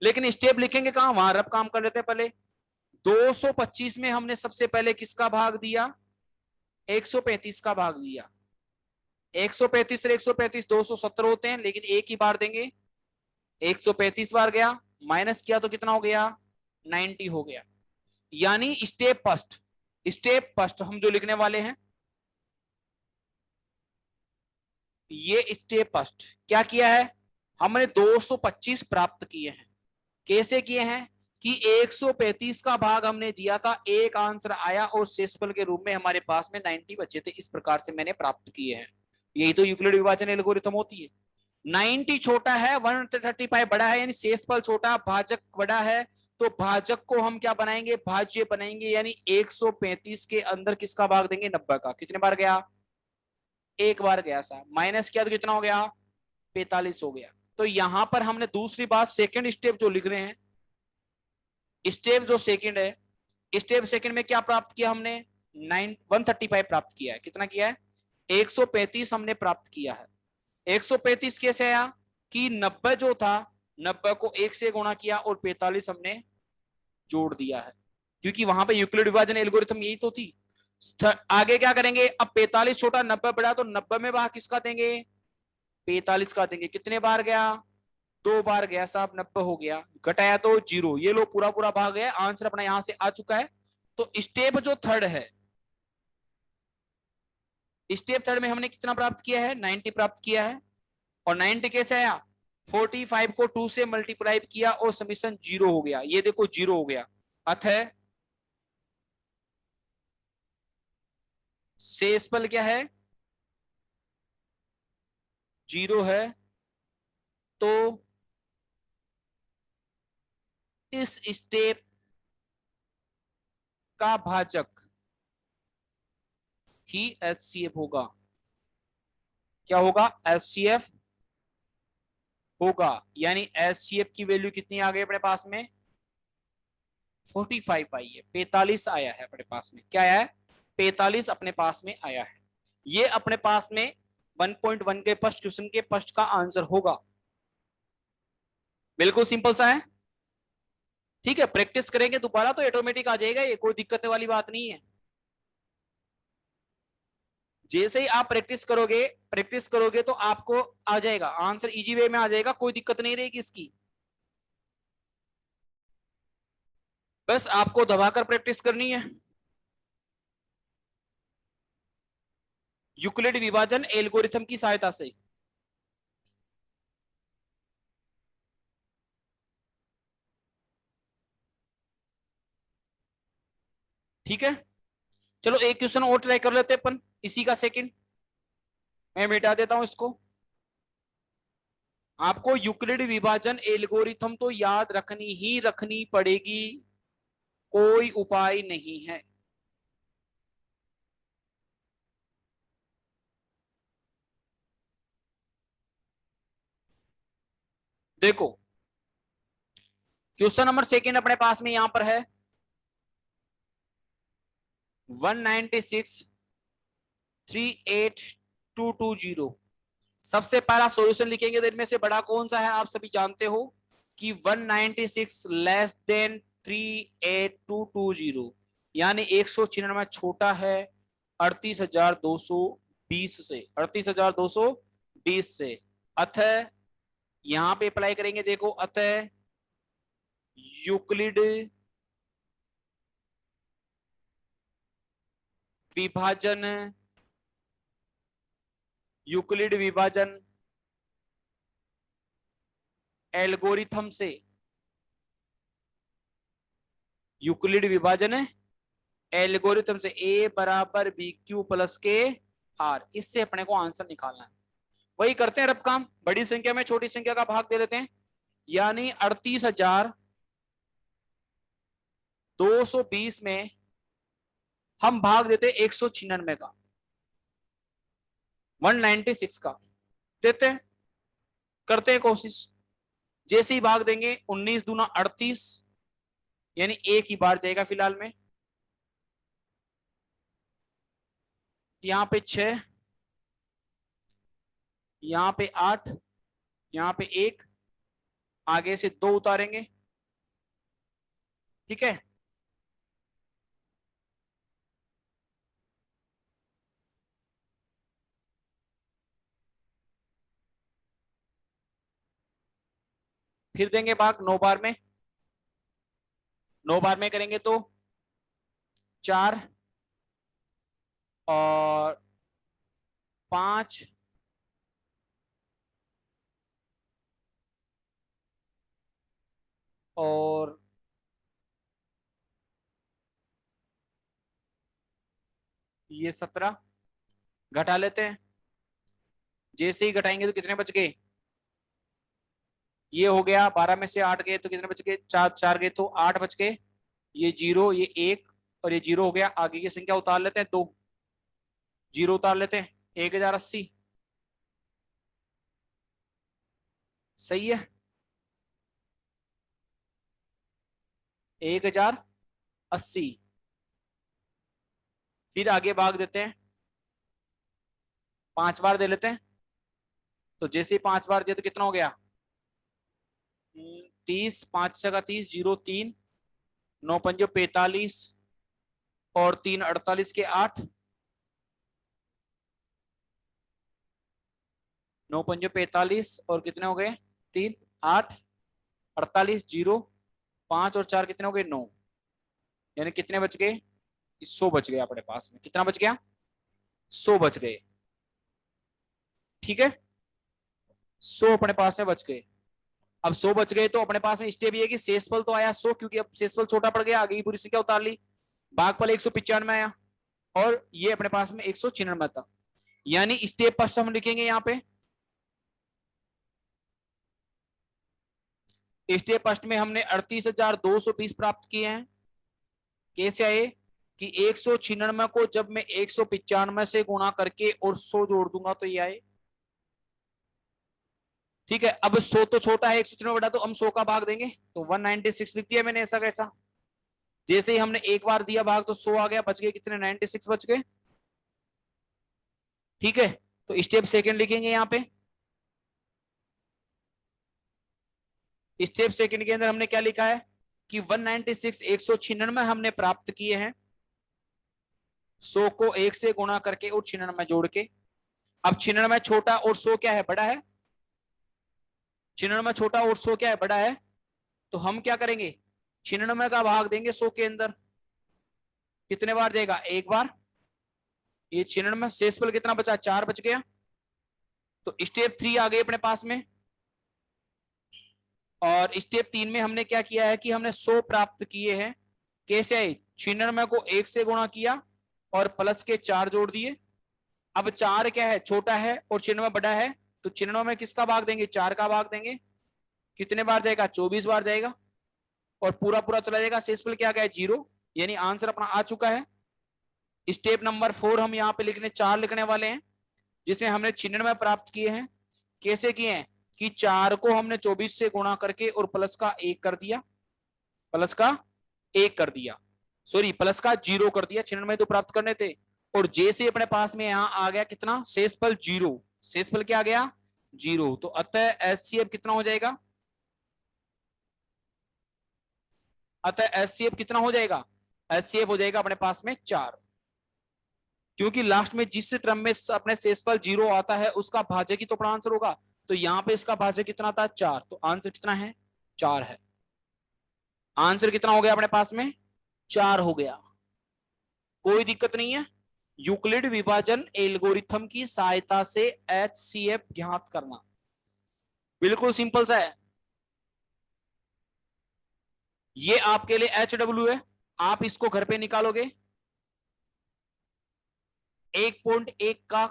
लेकिन स्टेप लिखेंगे कहां, वहां रब काम कर लेते हैं। पहले 225 में हमने सबसे पहले किसका भाग दिया, 135 का भाग दिया। 135 से 135 270 होते हैं, लेकिन एक ही बार देंगे। 135 बार गया, माइनस किया तो कितना हो गया, 90 हो गया। यानी स्टेप फर्स्ट, स्टेप फर्स्ट हम जो लिखने वाले हैं, ये स्टेप फर्स्ट क्या किया है, हमने 225 प्राप्त किए हैं। कैसे किए हैं कि 135 का भाग हमने दिया था, एक आंसर आया और शेषफल के रूप में हमारे पास में 90 बचे थे। इस प्रकार से मैंने प्राप्त किए हैं। यही तो यूक्लिड विभाजन एल्गोरिथम होती है। 90 छोटा है, 135 बड़ा है, यानी शेषफल छोटा, भाजक बड़ा है। तो भाजक को हम क्या बनाएंगे, भाज्य बनाएंगे। यानी 135 के अंदर किसका भाग देंगे, 90 का। कितने बार गया, एक बार गया सा, माइनस किया तो कितना हो गया, 45 हो गया। तो यहां पर हमने दूसरी बात, सेकंड स्टेप जो लिख रहे हैं, स्टेप जो सेकंड है, स्टेप सेकंड में क्या प्राप्त किया हमने, 135 प्राप्त किया है। कितना किया है, 135 हमने प्राप्त किया है। 135 कैसे आया कि 90 जो था, 90 को 1 से गुणा किया और 45 हमने जोड़ दिया है, क्योंकि वहां पे यूक्लिड विभाजन एल्गोरिथम यही तो थी। आगे क्या करेंगे, अब 45 छोटा 90 बड़ा, तो 90 में भाग किसका देंगे, 45 का देंगे। कितने बार गया, दो बार गया साहब, 90 हो गया। घटाया तो 0, ये लो पूरा पूरा भाग गया, आंसर अपना यहां से आ चुका है। तो स्टेप जो थर्ड है, स्टेप थर्ड में हमने कितना प्राप्त किया है, 90 प्राप्त किया है। और 90 कैसे आया, 45 को 2 से मल्टीप्लाई किया और समीशन 0 हो गया। ये देखो 0 हो गया। अतः शेषफल क्या है, 0 है। तो इस स्टेप का भाजक ही एचसीएफ होगा। क्या होगा, एचसीएफ होगा। यानी एचसीएफ की वैल्यू कितनी आ गई अपने पास में, 45 आई है, 45 आया है अपने पास में। क्या आया है, 45 अपने पास में आया है। ये अपने पास में 1.1 के फर्स्ट क्वेश्चन के फर्स्ट का आंसर होगा। बिल्कुल सिंपल सा है। ठीक है, प्रैक्टिस करेंगे दोबारा तो ऑटोमेटिक आ जाएगा, ये कोई दिक्कत वाली बात नहीं है। जैसे ही आप प्रैक्टिस करोगे तो आपको आ जाएगा आंसर, इजी वे में आ जाएगा, कोई दिक्कत नहीं रहेगी इसकी। बस आपको दबाकर प्रैक्टिस करनी है। यूक्लिड विभाजन एल्गोरिथम की सहायता से। ठीक है, चलो एक क्वेश्चन और ट्राई कर लेते हैं अपन इसी का सेकंड। मैं मिटा देता हूं इसको। आपको यूक्लिड विभाजन एल्गोरिथम तो याद रखनी पड़ेगी, कोई उपाय नहीं है। देखो क्वेश्चन नंबर सेकंड अपने पास में यहां पर है 196,38,220। सबसे पहला सॉल्यूशन लिखेंगे तो इनमें से बड़ा कौन सा है, आप सभी जानते हो कि 196 लेस देन 38220, यानी 196 छोटा है 38,220 से, 38,220 से। अतः यहां पे अप्लाई करेंगे, देखो अतः यूक्लिड विभाजन, यूक्लिड विभाजन एल्गोरिथम से, यूक्लिड विभाजन एल्गोरिथम से ए बराबर बी क्यू प्लस के आर, इससे अपने को आंसर निकालना है। वही करते हैं रब काम, बड़ी संख्या में छोटी संख्या का भाग दे देते हैं, यानी 38,220 में हम भाग देते 196 का, 196 का देते हैं, करते हैं कोशिश। जैसे ही भाग देंगे 19 दूना 38, यानी एक ही बार जाएगा फिलहाल में, यहां पे 6, यहां पे 8, यहां पे 1, आगे से 2 उतारेंगे। ठीक है, फिर देंगे भाग 9 बार में, 9 बार में करेंगे तो 4 और 5 और 17 घटा लेते हैं। जैसे ही घटाएंगे तो कितने बच गए, ये हो गया 12 में से 8 गए तो कितने बच गए, 4, 4 गए तो 8 बच गए, ये 0, ये 1 और ये 0 हो गया। आगे की संख्या उतार लेते हैं, 2 0 उतार लेते हैं, 1080। सही है, 1080। फिर आगे भाग देते हैं, 5 बार दे लेते हैं। तो जैसे ही 5 बार दिया तो कितना हो गया, 30, 5 का 30, 0 3, 9 पंजो 45 और 3 48 के 8, 9 पंजो 45 और कितने हो गए 3 8 48, 0 5 और 4 कितने हो गए 9, यानी कितने बच गए, 100 बच गए अपने पास में। कितना बच गया, 100 बच गए। ठीक है, 100 अपने पास में बच गए। अब 100 बच गए तो अपने पास में स्टेप ये है कि शेषफल तो आया 100, क्योंकि अब शेषफल छोटा पड़ गया, आगे की पूरी संख्या उतार ली। भागफल 195 आया और ये अपने पास में 196 था, यानी स्टेप फर्स्ट हम लिखेंगे यहाँ पे। स्टेप फर्स्ट में हमने 38,220 प्राप्त किए हैं। कैसे आए कि 196 को जब मैं 195 से गुणा करके और 100 जोड़ दूंगा तो ये आए। ठीक है, अब 100 तो छोटा है 196 बटा, तो हम 100 का भाग देंगे तो 196 लिख दिया मैंने, ऐसा कैसा। जैसे ही हमने एक बार दिया भाग तो 100 आ गया, बच गए कितने 96 बच गए। ठीक है, तो स्टेप सेकंड लिखेंगे यहाँ पे। स्टेप सेकंड के अंदर हमने क्या लिखा है कि 196 196 हमने प्राप्त किए हैं, 100 को 1 से गुणा करके और 96 जोड़ के। अब 96 छोटा और 100 क्या है, बड़ा है। 96 छोटा और 100 क्या है, बड़ा है। तो हम क्या करेंगे, 96 का भाग देंगे 100 के अंदर, कितने बार जाएगा, एक बार। ये 96, शेषफल कितना बचा, 4 बच गया। तो स्टेप 3 आ गई अपने पास में। और स्टेप 3 में हमने क्या किया है कि हमने 100 प्राप्त किए हैं। कैसे आए, 96 को 1 से गुणा किया और प्लस के 4 जोड़ दिए। अब 4 क्या है, छोटा है और 96 बड़ा है, तो 96 में किसका भाग देंगे, 4 का भाग देंगे। कितने बार जाएगा, 24 बार जाएगा और पूरा पूरा चला जाएगा। शेषफल क्या गया, 0, यानी आंसर अपना आ चुका है। स्टेप नंबर 4 हम यहाँ पे लिखने 4 लिखने वाले हैं, जिसमें हमने 96 प्राप्त किए हैं। कैसे किए हैं कि 4 को हमने 24 से गुणा करके और प्लस का 1 कर दिया, प्लस का 1 कर दिया, सॉरी प्लस का 0 कर दिया। 96 तो प्राप्त करने थे और जैसे अपने पास में यहां आ गया कितना, शेषफल 0, शेषफल क्या आ गया 0, तो अतः एचसीएफ कितना हो जाएगा, अतः एचसीएफ कितना हो जाएगा, एचसीएफ हो जाएगा अपने पास में 4, क्योंकि लास्ट में जिस टर्म में अपने शेषफल 0 आता है उसका भाजक ही तो अपना आंसर होगा। तो यहाँ पे इसका भाजक कितना था 4, तो आंसर कितना है 4 है। आंसर कितना हो गया अपने पास में 4 हो गया, कोई दिक्कत नहीं है। यूक्लिड विभाजन एल्गोरिथम की सहायता से एचसीएफ ज्ञात करना, बिल्कुल सिंपल सा है। ये आपके लिए एचडब्ल्यू है, आप इसको घर पे निकालोगे। 1.1 का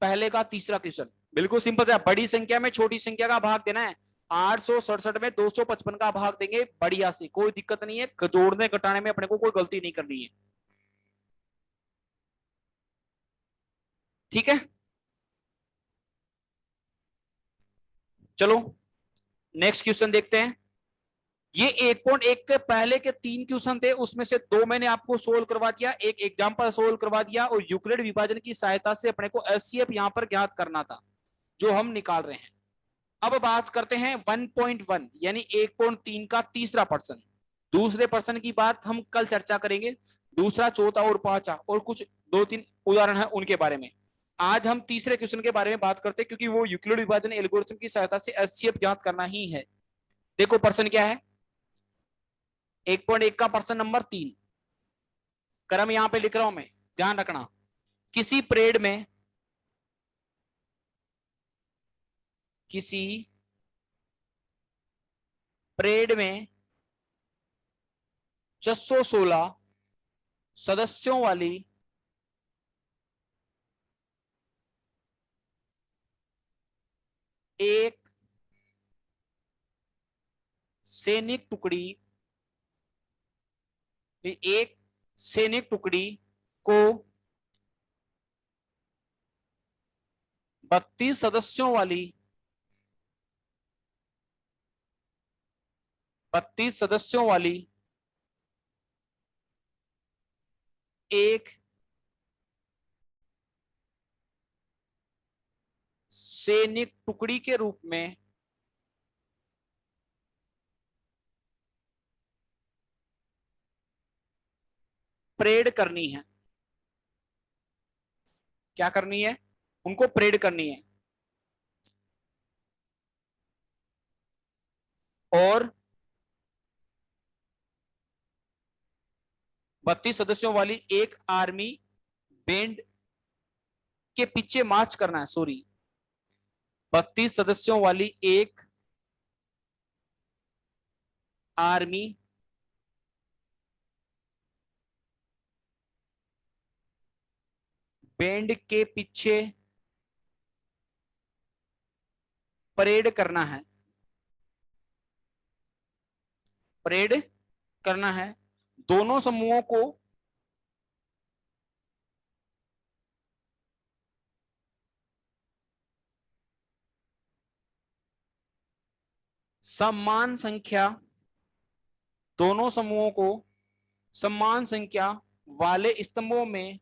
पहले का तीसरा क्वेश्चन, बिल्कुल सिंपल सा, बड़ी संख्या में छोटी संख्या का भाग देना है। 867 में 255 का भाग देंगे बढ़िया से, कोई दिक्कत नहीं है, जोड़ने घटाने में अपने को कोई गलती नहीं करनी है, ठीक है। चलो नेक्स्ट क्वेश्चन देखते हैं। ये 1.1 के पहले के 3 क्वेश्चन थे, उसमें से 2 मैंने आपको सोल्व करवा दिया, एक एग्जांपल सोल्व करवा दिया, और यूक्लिड विभाजन की सहायता से अपने को एचसीएफ यहां पर ज्ञात करना था, जो हम निकाल रहे हैं। अब बात करते हैं 1.1 यानी 1.3 का तीसरा पर्सन। दूसरे पर्सन की बात हम कल चर्चा करेंगे, दूसरा चौथा और पांचवा और कुछ 2-3 उदाहरण है उनके बारे में। आज हम तीसरे क्वेश्चन के बारे में बात करते हैं, क्योंकि वो यूक्लिड विभाजन एल्गोरिथम की सहायता से एचसीएफ ज्ञात करना ही है। देखो पर्सन क्या है, 1.1 का पर्सन नंबर 3, क्रम यहां पे लिख रहा हूं मैं, ध्यान रखना। किसी परेड में, किसी परेड में 616 सदस्यों वाली एक सैनिक टुकड़ी, एक सैनिक टुकड़ी को 32 सदस्यों वाली 32 सदस्यों वाली एक सैनिक टुकड़ी के रूप में परेड करनी है। क्या करनी है, उनको परेड करनी है, और 32 सदस्यों वाली एक आर्मी बैंड के पीछे मार्च करना है, सॉरी 32 सदस्यों वाली एक आर्मी बैंड के पीछे परेड करना है, परेड करना है। दोनों समूहों को समान संख्या, दोनों समूहों को समान संख्या वाले स्तंभों में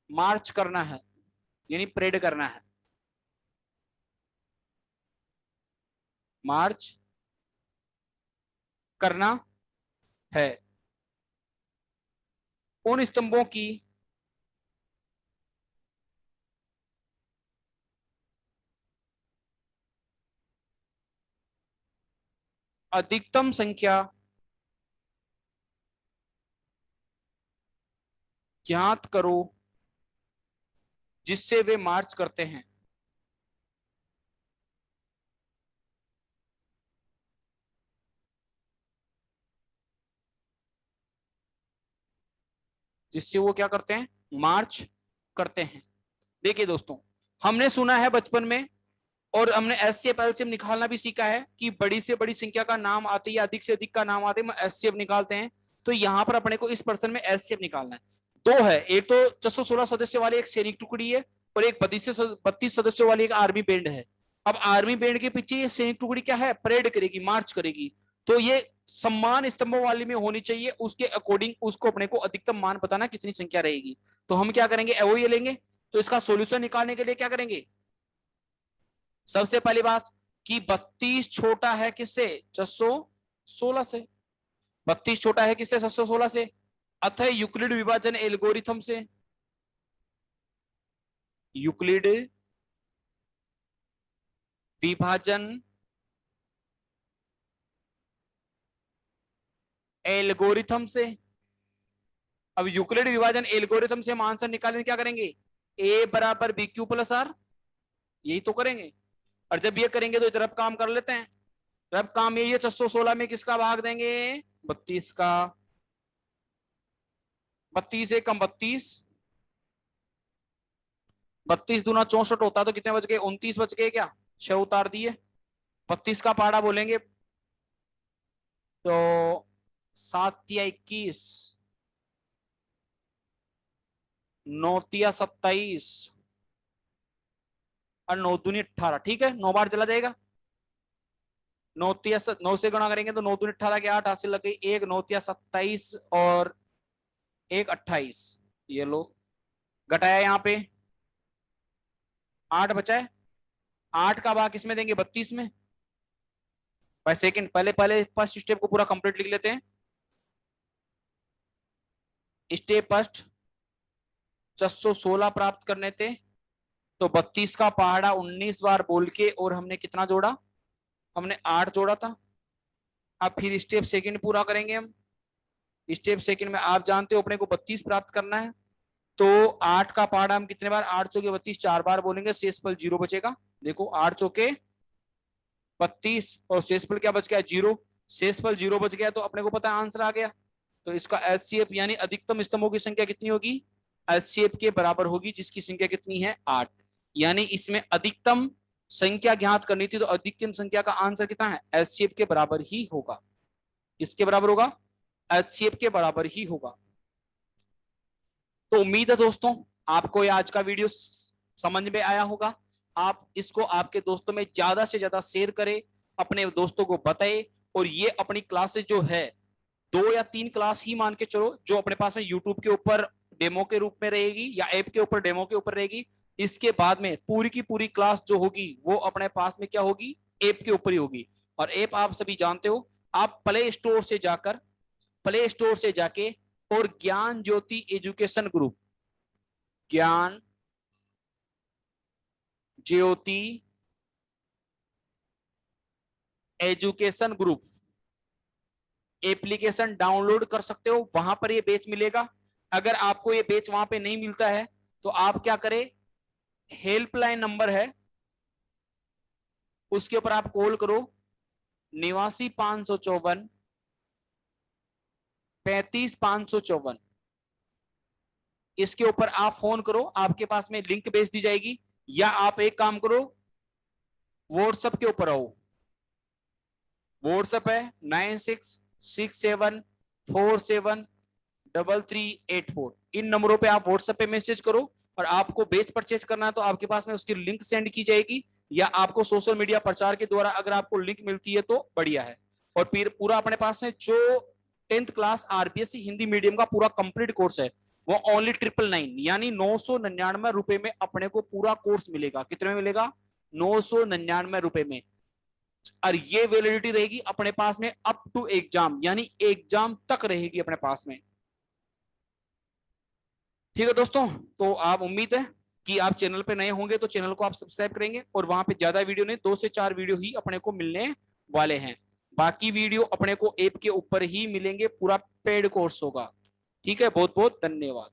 मार्च करना है, यानी परेड करना है, मार्च करना है। उन स्तंभों की अधिकतम संख्या ज्ञात करो जिससे वे मार्च करते हैं। जिससे वो क्या करते हैं, मार्च करते हैं। देखिए दोस्तों, हमने सुना है बचपन में और हमने एचसीएफ एलसीएम निकालना भी सीखा है कि बड़ी से बड़ी संख्या का नाम आते या अधिक से अधिक का नाम आते हैं एचसीएफ निकालते हैं। तो यहाँ पर अपने को इस पर्सन में एचसीएफ निकालना है। दो है, एक तो 616 सदस्यों वाली एक सैनिक टुकड़ी है और एक 32 सदस्यों वाली एक आर्मी बैंड है। अब आर्मी बैंड के पीछे ये सैनिक टुकड़ी क्या है, परेड करेगी, मार्च करेगी। तो ये सम्मान स्तंभों वाली में होनी चाहिए, उसके अकॉर्डिंग उसको अपने को अधिकतम मान बताना कितनी संख्या रहेगी। तो हम क्या करेंगे, वो ये लेंगे। तो इसका सोल्यूशन निकालने के लिए क्या करेंगे, सबसे पहली बात कि 32 छोटा है किससे, 616 से। 32 छोटा है किससे, 616 से। अतः यूक्लिड विभाजन एल्गोरिथम से, यूक्लिड विभाजन एल्गोरिथम से। अब यूक्लिड विभाजन एल्गोरिथम से हम आंसर निकालने क्या करेंगे, ए बराबर बी क्यू प्लस आर, यही तो करेंगे। और जब ये करेंगे तो इधर काम कर लेते हैं। रब काम यही है, 616 में किसका भाग देंगे, 32 का। 32 एक कम 32, 32 दूना 64 होता है, तो कितने बच गए, 29 बच गए क्या, 6 उतार दिए। 32 का पाड़ा बोलेंगे तो 7 या 21, 9 या 27 और 9 दूनी 18। ठीक है, 9 बार चला जाएगा। 9 से गुणा करेंगे तो 9 दूनी 18 के 8 हासिल लग गई, एक 9 27 और एक 28। ये लो घटाया, यहाँ पे 8 बचा है। 8 का भाग किसमें देंगे, 32 में। बाय सेकंड, पहले पहले फर्स्ट स्टेप को पूरा कंप्लीट लिख लेते हैं। स्टेप फर्स्ट 616 प्राप्त करने थे, तो 32 का पहाड़ा 19 बार बोल के और हमने कितना जोड़ा, हमने 8 जोड़ा था। अब फिर स्टेप सेकंड पूरा करेंगे हम। स्टेप सेकंड में आप जानते हो अपने को 32 प्राप्त करना है, तो 8 का पहाड़ा हम कितने बार, 8 चौके 32 4 बार बोलेंगे, शेषफल 0 बचेगा। देखो 8 चौके 32 और शेषफल क्या बच गया, 0। शेषफल 0 बच गया तो अपने को पता है आंसर आ गया। तो इसका एचसीएफ यानी अधिकतम स्तंभों की संख्या कितनी होगी, एचसीएफ के बराबर होगी, जिसकी संख्या कितनी है, 8। यानी इसमें अधिकतम संख्या ज्ञात करनी थी, तो अधिकतम संख्या का आंसर कितना है, एचसीएफ के बराबर ही होगा। इसके बराबर होगा, एचसीएफ के बराबर ही होगा। तो उम्मीद है दोस्तों आपको ये आज का वीडियो समझ में आया होगा। आप इसको आपके दोस्तों में ज्यादा से ज्यादा शेयर करें, अपने दोस्तों को बताएं। और ये अपनी क्लासेस जो है 2 या 3 क्लास ही मान के चलो, जो अपने पास में यूट्यूब के ऊपर डेमो के रूप में रहेगी या ऐप के ऊपर डेमो के ऊपर रहेगी। इसके बाद में पूरी की पूरी क्लास जो होगी वो अपने पास में क्या होगी, ऐप के ऊपर ही होगी। और ऐप आप सभी जानते हो, आप प्ले स्टोर से जाके और ज्ञान ज्योति एजुकेशन ग्रुप, ज्ञान ज्योति एजुकेशन ग्रुप एप्लीकेशन डाउनलोड कर सकते हो। वहां पर ये बैच मिलेगा। अगर आपको ये बैच वहां पे नहीं मिलता है तो आप क्या करें, हेल्पलाइन नंबर है उसके ऊपर आप कॉल करो, 89 554 35 554। इसके ऊपर आप फोन करो, आपके पास में लिंक भेज दी जाएगी। या आप एक काम करो, व्हाट्सएप के ऊपर आओ। व्हाट्सएप है 9667473384। इन नंबरों पे आप व्हाट्सएप पे मैसेज करो। और आपको बेच परचेज करना है तो आपके पास में उसकी लिंक सेंड की जाएगी, या आपको सोशल मीडिया प्रचार के द्वारा अगर आपको लिंक मिलती है तो बढ़िया है। और फिर पूरा अपने पास में जो 10th class RBSC Hindi medium का पूरा कंप्लीट कोर्स है वो ओनली 999 यानी 999 रुपए में अपने को पूरा कोर्स मिलेगा। कितने में मिलेगा, 999 रुपए में। और ये वैलिडिटी रहेगी अपने पास में अप टू एग्जाम, यानी एग्जाम तक रहेगी अपने पास में। ठीक है दोस्तों, तो आप उम्मीद है कि आप चैनल पे नए होंगे तो चैनल को आप सब्सक्राइब करेंगे। और वहां पे ज्यादा वीडियो नहीं, 2 से 4 वीडियो ही अपने को मिलने वाले हैं। बाकी वीडियो अपने को ऐप के ऊपर ही मिलेंगे, पूरा पेड कोर्स होगा। ठीक है, बहुत बहुत धन्यवाद।